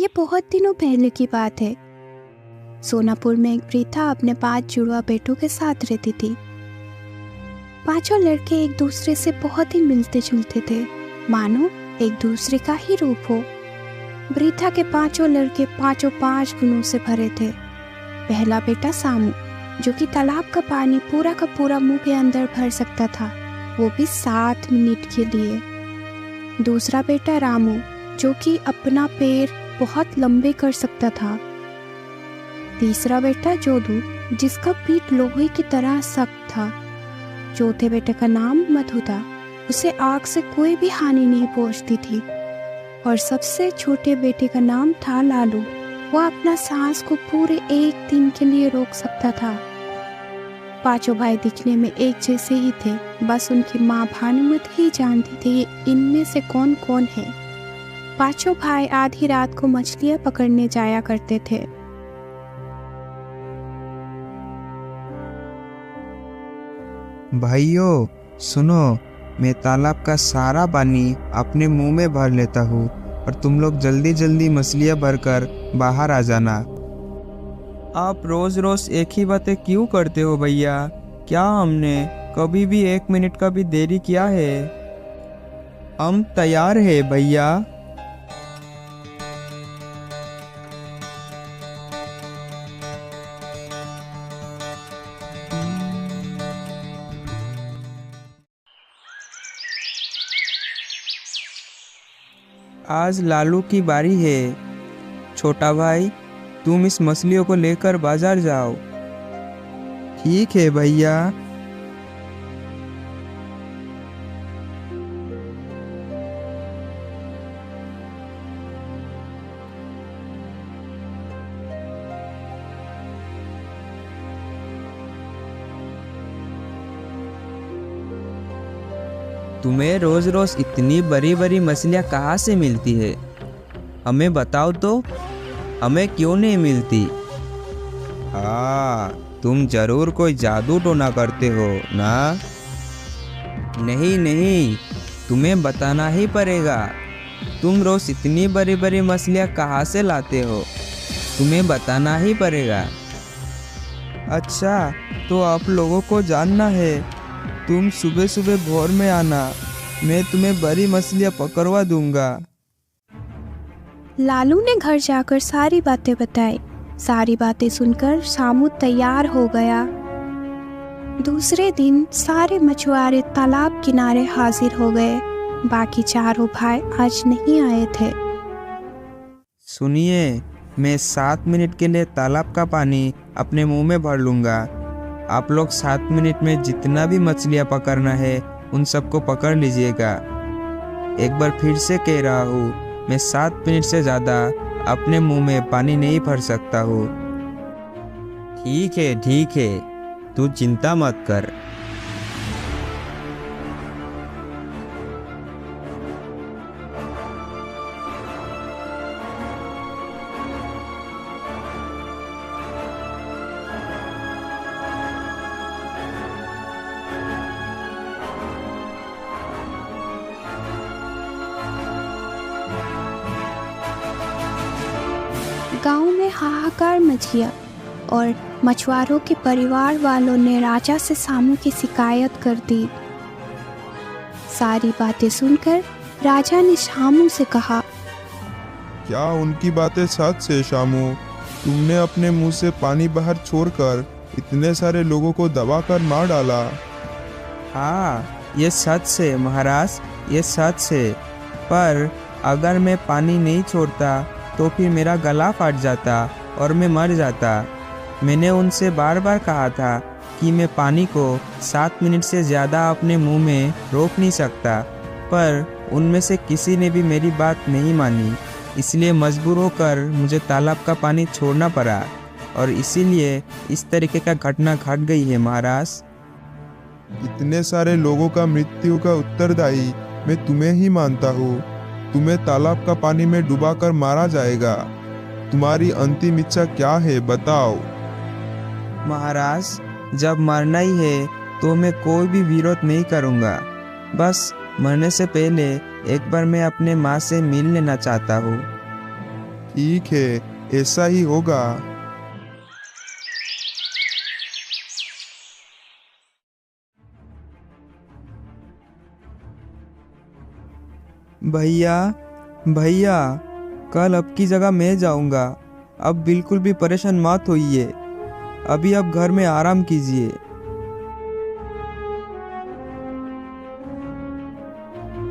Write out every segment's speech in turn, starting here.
ये बहुत दिनों पहले की बात है। सोनापुर में एक वृद्धा अपने 5 जुड़वा बेटों के साथ रहती थी। पांचों लड़के एक दूसरे से बहुत ही मिलते जुलते थे, मानो एक दूसरे का ही रूप हो। वृद्धा के 5 लड़के 5 गुणों से भरे थे। पहला बेटा सामू, जो कि तालाब का पानी पूरा का पूरा मुंह के अंदर भर सकता था, वो भी 7 मिनट के लिए। दूसरा बेटा रामू, जो कि अपना पैर बहुत लंबे कर सकता था। तीसरा बेटा जोधू, जिसका पीठ लोहे की तरह सख्त था। चौथे बेटे का नाम मधु था, उसे आग से कोई भी हानि नहीं पहुंचती थी। और सबसे छोटे बेटे का नाम था लालू, वो अपना सांस को पूरे 1 दिन के लिए रोक सकता था। 5 भाई दिखने में एक जैसे ही थे, बस उनकी माँ भानुमति ही जानती थी इनमें से कौन कौन है। 5 भाई आधी रात को मछलियाँ पकड़ने जाया करते थे। भाइयों सुनो, मैं तालाब का सारा पानी अपने मुंह में भर लेता हूँ और तुम लोग जल्दी जल्दी मछलियाँ भरकर बाहर आ जाना। आप रोज रोज एक ही बातें क्यों करते हो भैया? क्या हमने कभी भी 1 मिनट का भी देरी किया है? हम तैयार है भैया। आज लालू की बारी है। छोटा भाई, तुम इस मछलियों को लेकर बाजार जाओ। ठीक है भैया। तुम्हें रोज रोज इतनी बड़ी बड़ी मछलियाँ कहाँ से मिलती है? हमें बताओ तो, हमें क्यों नहीं मिलती? हाँ, तुम जरूर कोई जादू टोना करते हो ना? नहीं नहीं, तुम्हें बताना ही पड़ेगा। तुम रोज इतनी बड़ी बड़ी मछलियाँ कहाँ से लाते हो? तुम्हें बताना ही पड़ेगा। अच्छा, तो आप लोगों को जानना है। तुम सुबह सुबह भोर में आना, मैं तुम्हें बड़ी मछलियाँ पकड़वा दूंगा। लालू ने घर जाकर सारी बातें बताई। सारी बातें सुनकर सामू तैयार हो गया। दूसरे दिन सारे मछुआरे तालाब किनारे हाजिर हो गए। बाकी 4 भाई आज नहीं आए थे। सुनिए, मैं 7 मिनट के लिए तालाब का पानी अपने मुंह में भर लूंगा। आप लोग 7 मिनट में जितना भी मछलियाँ पकड़ना है उन सबको पकड़ लीजिएगा। एक बार फिर से कह रहा हूँ, मैं 7 मिनट से ज़्यादा अपने मुंह में पानी नहीं भर सकता हूँ। ठीक है, तू चिंता मत कर। गांव में हाहाकार मच गया और मछुआरों के परिवार वालों ने राजा से सामू की शिकायत कर दी। सारी बातें सुनकर राजा ने सामू से कहा, क्या उनकी बातें सच है शामू? तुमने अपने मुंह से पानी बाहर छोड़कर इतने सारे लोगों को दबाकर मार डाला। हाँ, ये सच है महाराज, ये सच है। पर अगर मैं पानी नहीं छोड़ता तो फिर मेरा गला फट जाता और मैं मर जाता। मैंने उनसे बार बार कहा था कि मैं पानी को 7 मिनट से ज़्यादा अपने मुंह में रोक नहीं सकता, पर उनमें से किसी ने भी मेरी बात नहीं मानी। इसलिए मजबूर होकर मुझे तालाब का पानी छोड़ना पड़ा और इसीलिए इस तरीके का घटना घट गई है महाराज। इतने सारे लोगों का मृत्यु का उत्तरदायी मैं तुम्हें ही मानता हूँ। तुम्हें तालाब का पानी में डुबाकर मारा जाएगा। तुम्हारी अंतिम इच्छा क्या है, बताओ। महाराज, जब मरना ही है तो मैं कोई भी विरोध नहीं करूँगा। बस मरने से पहले एक बार मैं अपने माँ से मिल लेना चाहता हूँ। ठीक है, ऐसा ही होगा। भैया भैया, कल अब की जगह मैं जाऊंगा। अब बिल्कुल भी परेशान मत होइए। अभी आप घर में आराम कीजिए।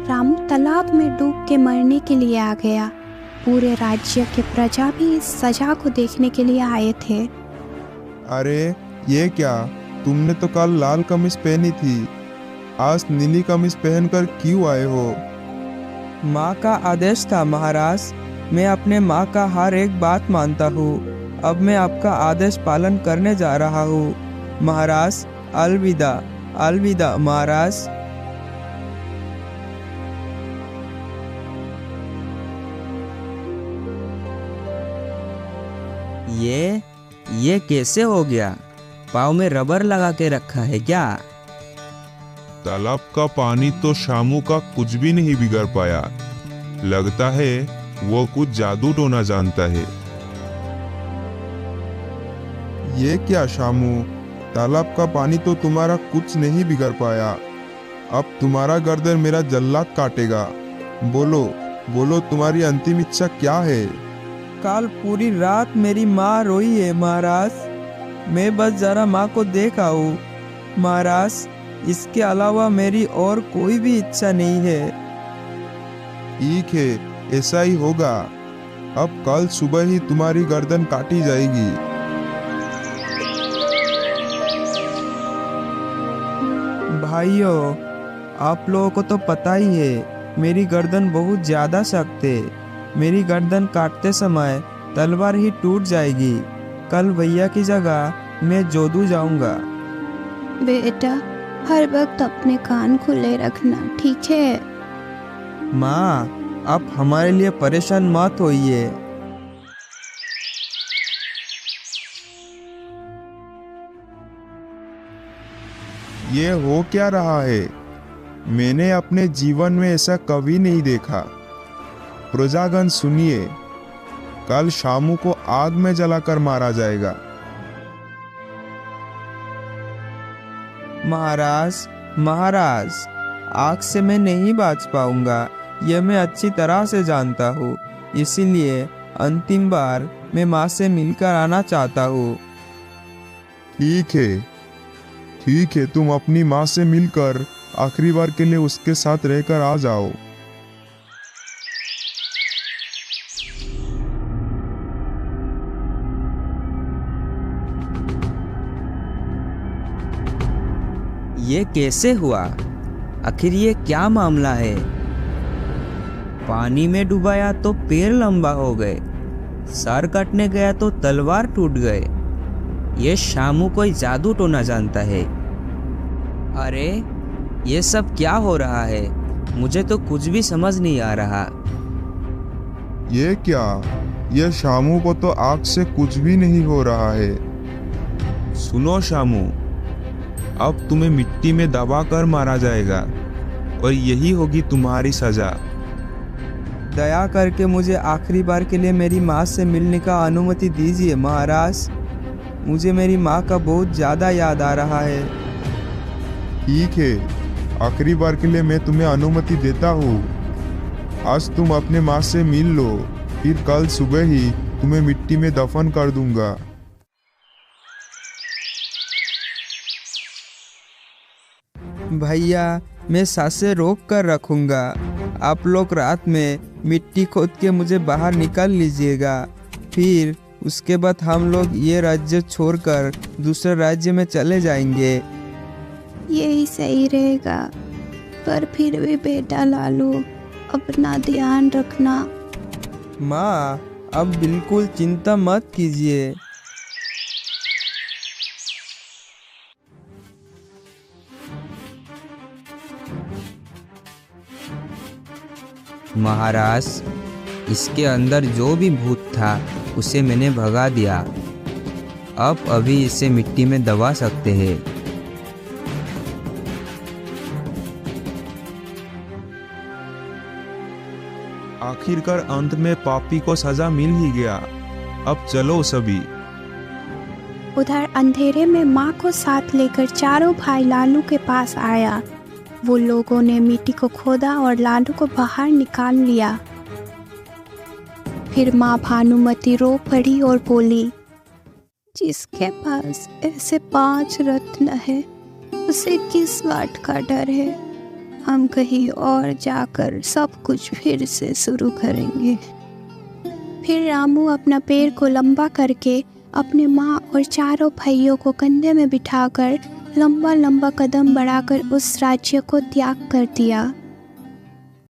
रामू तालाब में डूब के मरने के लिए आ गया। पूरे राज्य के प्रजा भी इस सजा को देखने के लिए आए थे। अरे ये क्या, तुमने तो कल लाल कमीज पहनी थी, आज नीली कमीज पहनकर क्यों आए हो? माँ का आदेश था महाराज। मैं अपने माँ का हर एक बात मानता हूँ। अब मैं आपका आदेश पालन करने जा रहा हूँ महाराज। अलविदा अलविदा महाराज। ये कैसे हो गया? पाँव में रबर लगा के रखा है क्या? तालाब का पानी तो शामू का कुछ भी नहीं बिगड़ पाया। लगता है वो कुछ जादू टोना जानता है। ये क्या शामू, तालाब का पानी तो तुम्हारा कुछ नहीं बिगड़ पाया। अब तुम्हारा गर्दन मेरा जल्लाद काटेगा। बोलो बोलो, तुम्हारी अंतिम इच्छा क्या है? कल पूरी रात मेरी माँ रोई है महाराज। मैं बस जरा माँ को देख आऊँ महाराज। इसके अलावा मेरी और कोई भी इच्छा नहीं है। ठीक है, ऐसा ही होगा। अब कल सुबह ही तुम्हारी गर्दन काटी जाएगी। भाइयों, आप लोगों को तो पता ही है मेरी गर्दन बहुत ज्यादा सख्त है। मेरी गर्दन काटते समय तलवार ही टूट जाएगी। कल भैया की जगह मैं जोधू जाऊंगा। बेटा, हर वक्त अपने कान खुले रखना, ठीक है? माँ, आप हमारे लिए परेशान मत होइए। ये हो क्या रहा है? मैंने अपने जीवन में ऐसा कभी नहीं देखा। प्रजागण सुनिए, कल शामू को आग में जलाकर मारा जाएगा। महाराज महाराज, आग से मैं नहीं बच पाऊंगा, यह मैं अच्छी तरह से जानता हूँ। इसीलिए अंतिम बार मैं माँ से मिलकर आना चाहता हूँ। ठीक है, तुम अपनी माँ से मिलकर आखिरी बार के लिए उसके साथ रहकर आ जाओ। ये कैसे हुआ? आखिर ये क्या मामला है? पानी में डुबाया तो पैर लंबा हो गए, सर कटने गया तो तलवार टूट गए। ये शामू कोई जादू टोना जानता है। अरे ये सब क्या हो रहा है? मुझे तो कुछ भी समझ नहीं आ रहा। ये क्या, ये शामू को तो आग से कुछ भी नहीं हो रहा है। सुनो शामू, अब तुम्हें मिट्टी में दबाकर मारा जाएगा और यही होगी तुम्हारी सजा। दया करके मुझे आखिरी बार के लिए मेरी माँ से मिलने का अनुमति दीजिए महाराज। मुझे मेरी माँ का बहुत ज़्यादा याद आ रहा है। ठीक है, आखिरी बार के लिए मैं तुम्हें अनुमति देता हूँ। आज तुम अपने माँ से मिल लो, फिर कल सुबह ही तुम्हें मिट्टी में दफन कर दूंगा। भैया, मैं सांसें रोक कर रखूंगा। आप लोग रात में मिट्टी खोद के मुझे बाहर निकाल लीजिएगा। फिर उसके बाद हम लोग ये राज्य छोड़कर दूसरे राज्य में चले जाएंगे। यही सही रहेगा, पर फिर भी बेटा लालू, अपना ध्यान रखना। माँ, अब बिल्कुल चिंता मत कीजिए। महाराज, इसके अंदर जो भी भूत था उसे मैंने भगा दिया। अब अभी इसे मिट्टी में दबा सकते हैं। आखिरकार अंत में पापी को सजा मिल ही गया। अब चलो सभी। उधर अंधेरे में माँ को साथ लेकर चारों भाई लालू के पास आया। वो लोगों ने मिट्टी को खोदा और लालू को बाहर निकाल लिया। फिर माँ भानुमती रो पड़ी और बोली, जिसके पास ऐसे 5 रत्न है उसे किस बात का डर है। हम कहीं और जाकर सब कुछ फिर से शुरू करेंगे। फिर रामू अपना पैर को लंबा करके अपने माँ और चारों भाइयों को कंधे में बिठाकर लंबा लंबा कदम बढ़ाकर उस राज्य को त्याग कर दिया।